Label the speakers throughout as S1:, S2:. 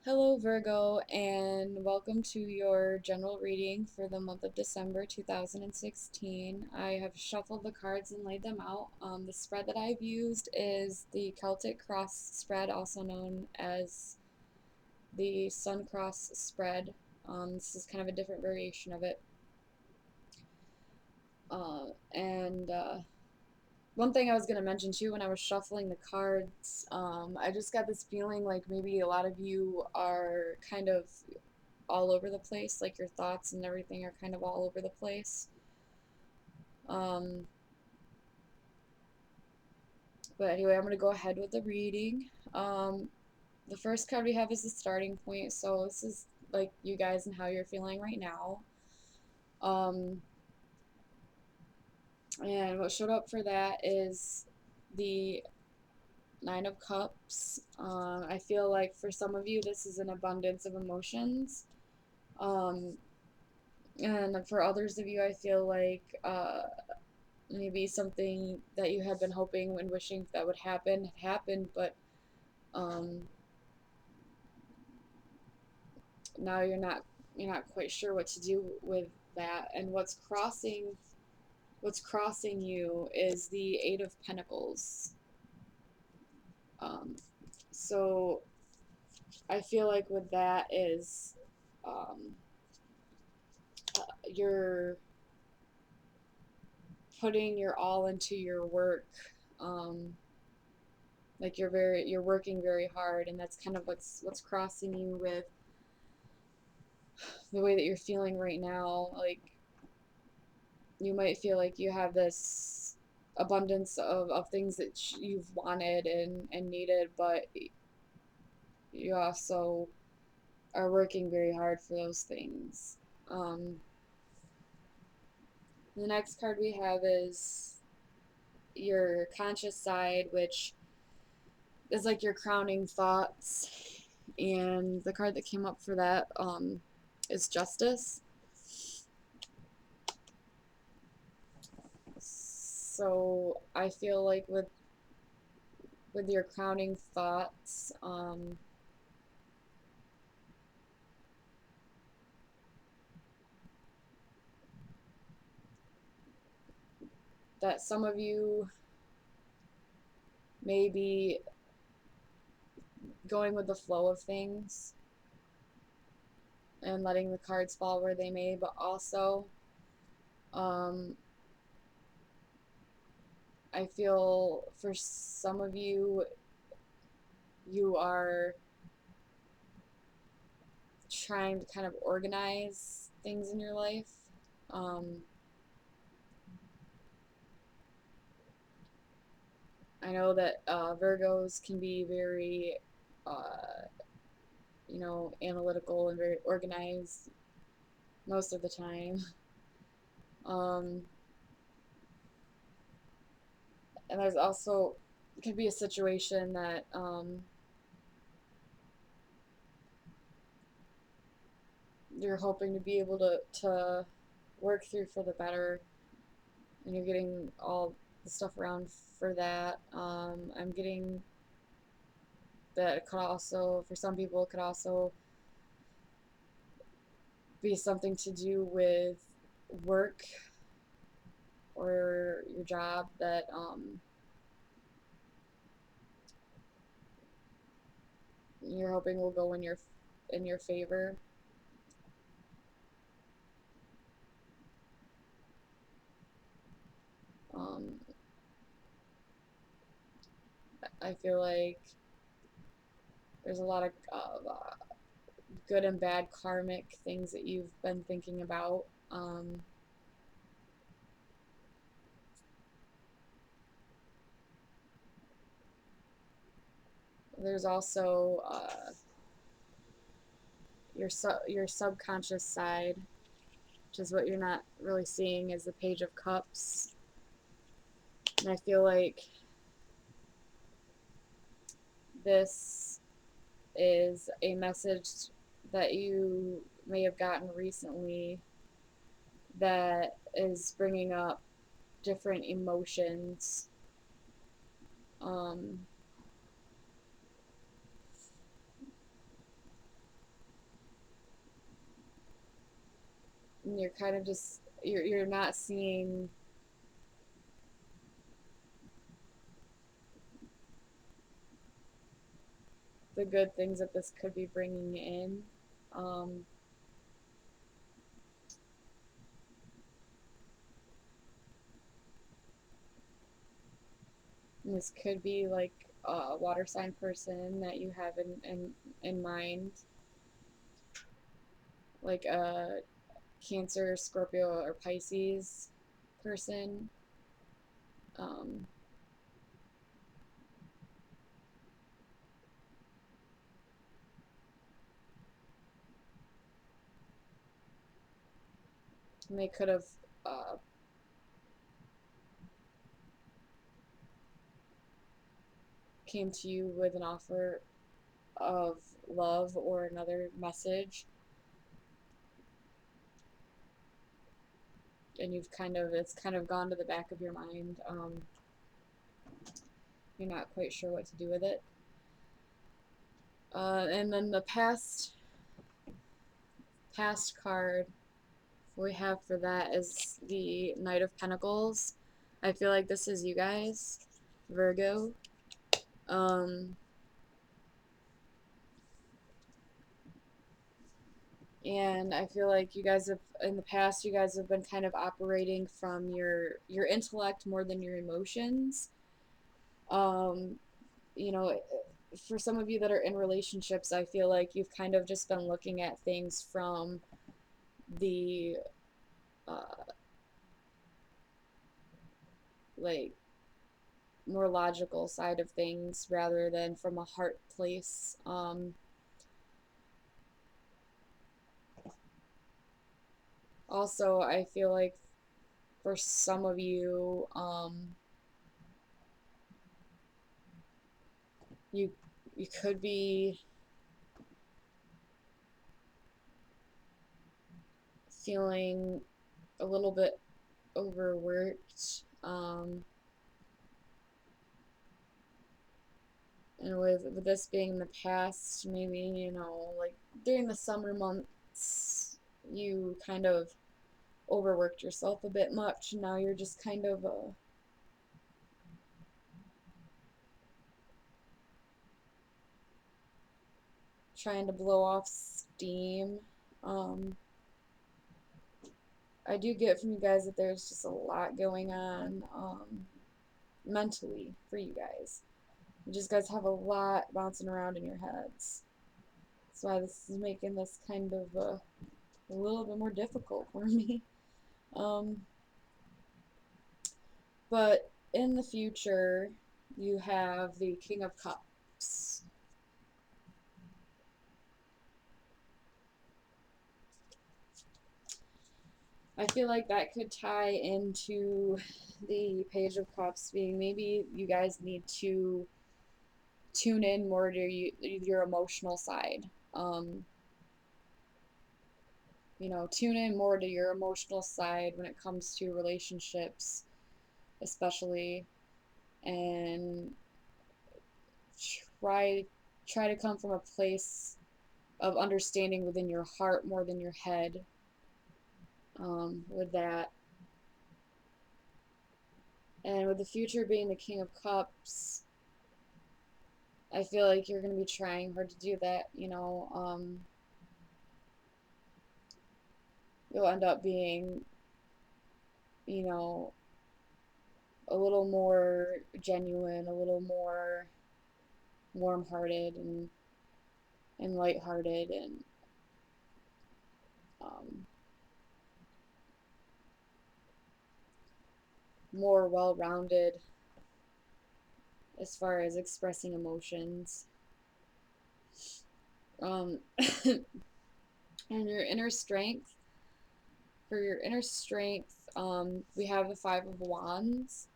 S1: Hello, Virgo, and welcome to your general reading for the month of December 2016. I have shuffled the cards and laid them out. The spread that I've used is the Celtic Cross spread, also known as the Sun Cross spread. This is kind of a different variation of it. And one thing I was going to mention too when I was shuffling the cards, I just got this feeling like maybe a lot of you are kind of all over the place, like your thoughts and everything are kind of all over the place. Um, but anyway, I'm going to go ahead with the reading. The first card we have is the starting point, so this is like you guys and how you're feeling right now. Um, and what showed up for that is the Nine of Cups. I feel like for some of you, this is an abundance of emotions. Um, and for others of you, I feel like maybe something that you had been hoping and wishing that would happen had happened, but um, now you're not quite sure what to do with that. And what's crossing you is the Eight of Pentacles. Um, so I feel like with that is um, you're putting your all into your work. Um, like you're working very hard, and that's kind of what's crossing you with the way that you're feeling right now. Like you might feel like you have this abundance of things that you've wanted and needed, but you also are working very hard for those things. Um, the next card we have is your conscious side, which is like your crowning thoughts. And the card that came up for that is Justice. So I feel like with your crowning thoughts, that some of you may be going with the flow of things and letting the cards fall where they may, but also um, I feel for some of you, you are trying to kind of organize things in your life. Um, I know that Virgos can be very, uh, analytical and very organized most of the time. Um, and there's also could be a situation that you're hoping to be able to work through for the better, and you're getting all the stuff around for that. I'm getting that it could also, for some people, it could also be something to do with work or your job that you're hoping will go in your favor. Um, I feel like there's a lot of good and bad karmic things that you've been thinking about. There's also your subconscious side, which is what you're not really seeing, is the Page of Cups. And I feel like this is a message that you may have gotten recently that is bringing up different emotions. Um, And you're kind of just you're not seeing the good things that this could be bringing in. Um, and this could be like a water sign person that you have in mind, like a Cancer, Scorpio, or Pisces person. Um, and they could have uh, came to you with an offer of love or another message, and it's kind of gone to the back of your mind. You're not quite sure what to do with it. And then the past card we have for that is the Knight of Pentacles. I feel like this is you guys, Virgo. Um, and I feel like you guys have in the past you guys have been kind of operating from your intellect more than your emotions. Um, you know, for some of you that are in relationships, I feel like you've kind of just been looking at things from the uh, like more logical side of things rather than from a heart place. Also, I feel like for some of you, you you could be feeling a little bit overworked. And with this being in the past, maybe like during the summer months, you kind of overworked yourself a bit much. Now you're just kind of trying to blow off steam. Um, I do get from you guys that there's just a lot going on mentally for you guys. You just guys have a lot bouncing around in your heads. That's why this is making this kind of a little bit more difficult for me. Um, but in the future, you have the King of Cups. I feel like that could tie into the Page of Cups being maybe you guys need to tune in more to your emotional side. Um, tune in more to your emotional side when it comes to relationships, especially, and try try to come from a place of understanding within your heart more than your head. With that, and with the future being the King of Cups, I feel like you're going to be trying hard to do that. You'll end up being, you know, a little more genuine, a little more warm-hearted and light-hearted and um, more well-rounded as far as expressing emotions. Um, and your inner strength, for your inner strength, we have the Five of Wands.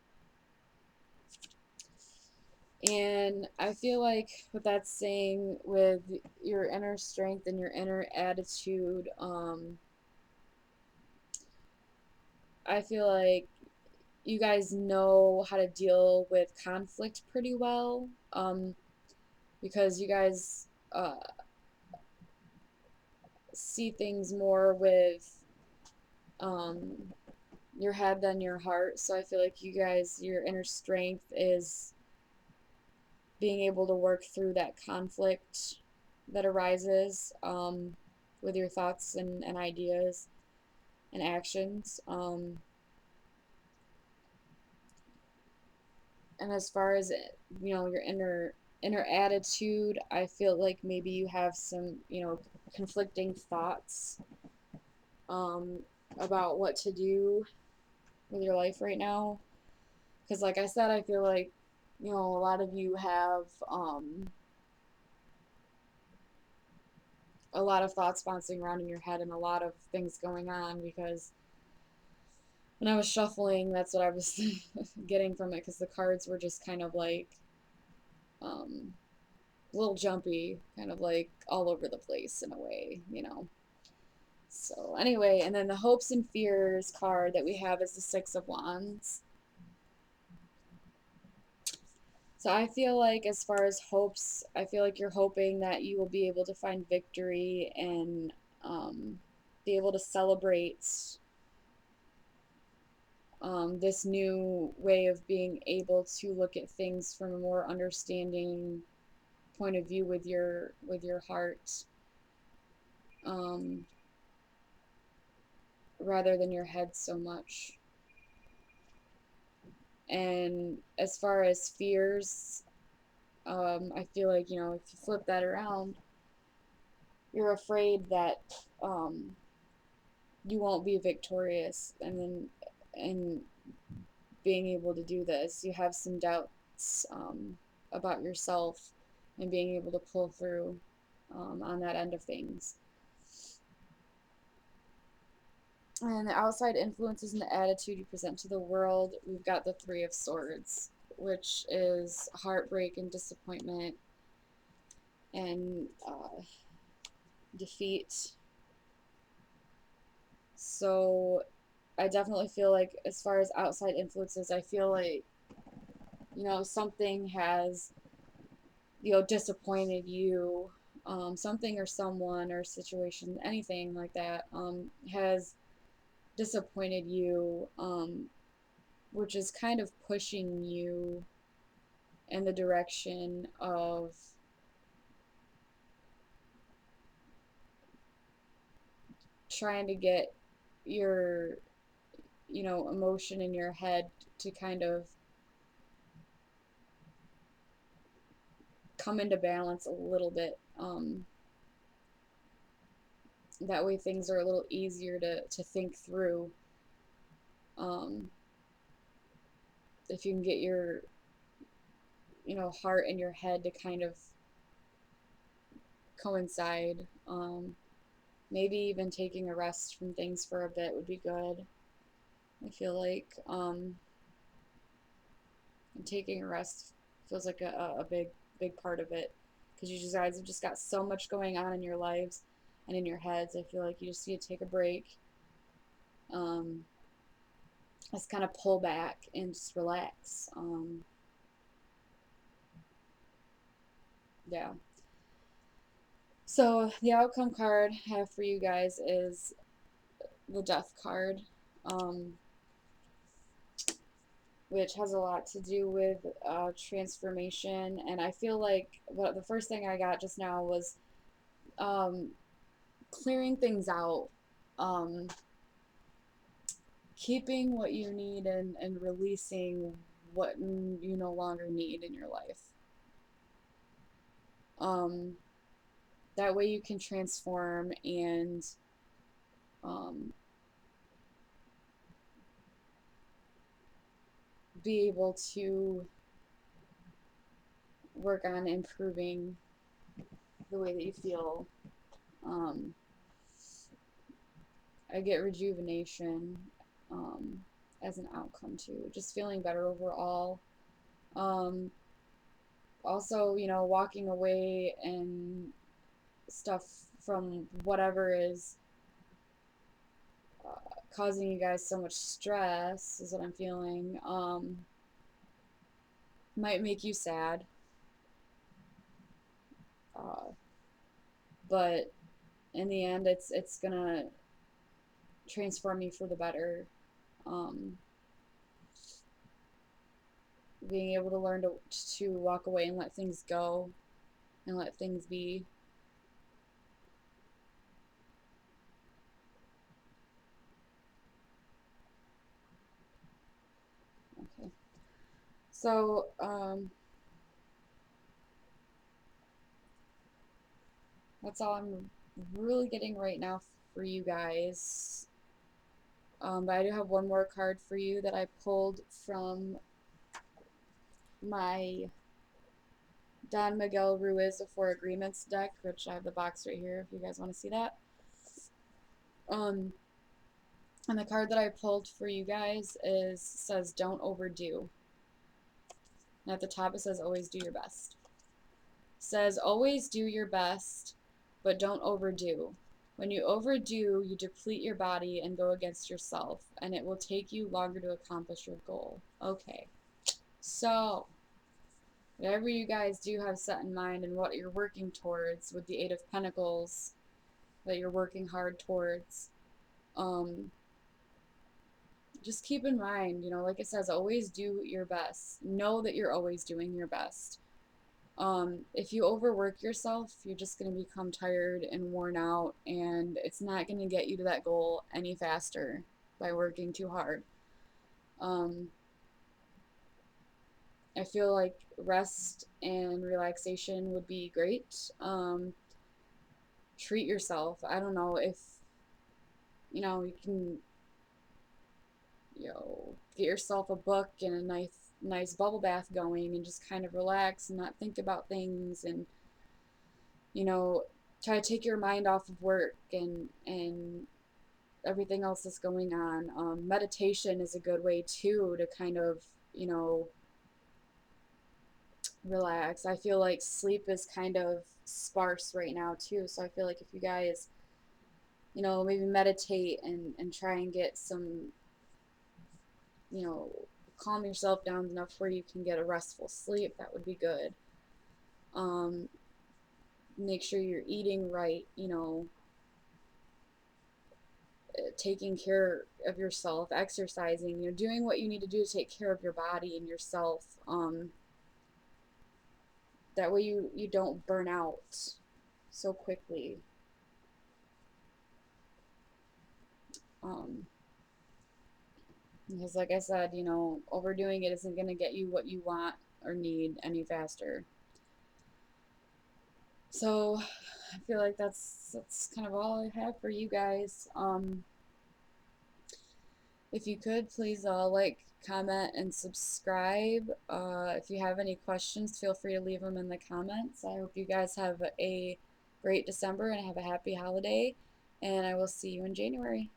S1: And I feel like what that's saying with your inner strength and your inner attitude, I feel like you guys know how to deal with conflict pretty well, because you guys see things more with um, your head than your heart. So I feel like you guys, your inner strength is being able to work through that conflict that arises with your thoughts and ideas and actions. And as far as your inner attitude, I feel like maybe you have some conflicting thoughts um, about what to do with your life right now. Because, like I said, I feel like a lot of you have a lot of thoughts bouncing around in your head and a lot of things going on. Because when I was shuffling, that's what I was getting from it. Because the cards were just kind of like um, a little jumpy, kind of like all over the place in a way. So anyway, and then the hopes and fears card that we have is the Six of Wands. So I feel like as far as hopes, I feel like you're hoping that you will be able to find victory and be able to celebrate this new way of being able to look at things from a more understanding point of view with your heart, um, rather than your head so much. And as far as fears, I feel like if you flip that around, you're afraid that um, you won't be victorious, and being able to do this, you have some doubts about yourself and being able to pull through on that end of things. And the outside influences and the attitude you present to the world, we've got the Three of Swords, which is heartbreak and disappointment and defeat. So I definitely feel like, as far as outside influences, I feel like something has disappointed you, something or someone or situation, anything like that, has disappointed you, which is kind of pushing you in the direction of trying to get your emotion in your head to kind of come into balance a little bit. That way things are a little easier to think through. Um, if you can get your heart and your head to kind of coincide. Maybe even taking a rest from things for a bit would be good. I feel like taking a rest feels like a big part of it, because you guys have just got so much going on in your lives and in your heads. I feel like you just need to take a break. Um, just kind of pull back and just relax. Yeah. So the outcome card I have for you guys is the Death card, um, which has a lot to do with transformation. And I feel like the first thing I got just now was um, clearing things out, um, keeping what you need, and releasing what you no longer need in your life. Um, that way you can transform and um, be able to work on improving the way that you feel. Um, I get rejuvenation as an outcome too, just feeling better overall. Um, Also, walking away and stuff from whatever is causing you guys so much stress is what I'm feeling. Might make you sad, uh, but in the end, it's gonna transform you for the better. Um, Being able to learn to walk away and let things go and let things be. Okay. So, that's all I'm really getting right now for you guys. But I do have one more card for you that I pulled from my Don Miguel Ruiz The Four Agreements deck, which I have the box right here if you guys want to see that. Um, and the card that I pulled for you guys says don't overdo. And at the top it says always do your best. It says always do your best, but don't overdo. When you overdo, you deplete your body and go against yourself, and it will take you longer to accomplish your goal. Okay. So, whatever you guys do have set in mind and what you're working towards with the Eight of Pentacles that you're working hard towards, um, just keep in mind, like it says, always do your best. Know that you're always doing your best. If you overwork yourself, you're just going to become tired and worn out, and it's not going to get you to that goal any faster by working too hard. Um, I feel like rest and relaxation would be great. Treat yourself. I don't know if, you can, get yourself a book and a nice bubble bath going and just kind of relax and not think about things and, you know, try to take your mind off of work and everything else that's going on. Meditation is a good way too to kind of, relax. I feel like sleep is kind of sparse right now too. So I feel like if you guys, maybe meditate and try and get some, you know, calm yourself down enough where you can get a restful sleep, that would be good. Um, Make sure you're eating right, taking care of yourself, exercising, doing what you need to do to take care of your body and yourself. That way you don't burn out so quickly. Um, because like I said, overdoing it isn't going to get you what you want or need any faster. So I feel like that's kind of all I have for you guys. If you could please like, comment, and subscribe. If you have any questions, feel free to leave them in the comments. I hope you guys have a great December and have a happy holiday, and I will see you in January.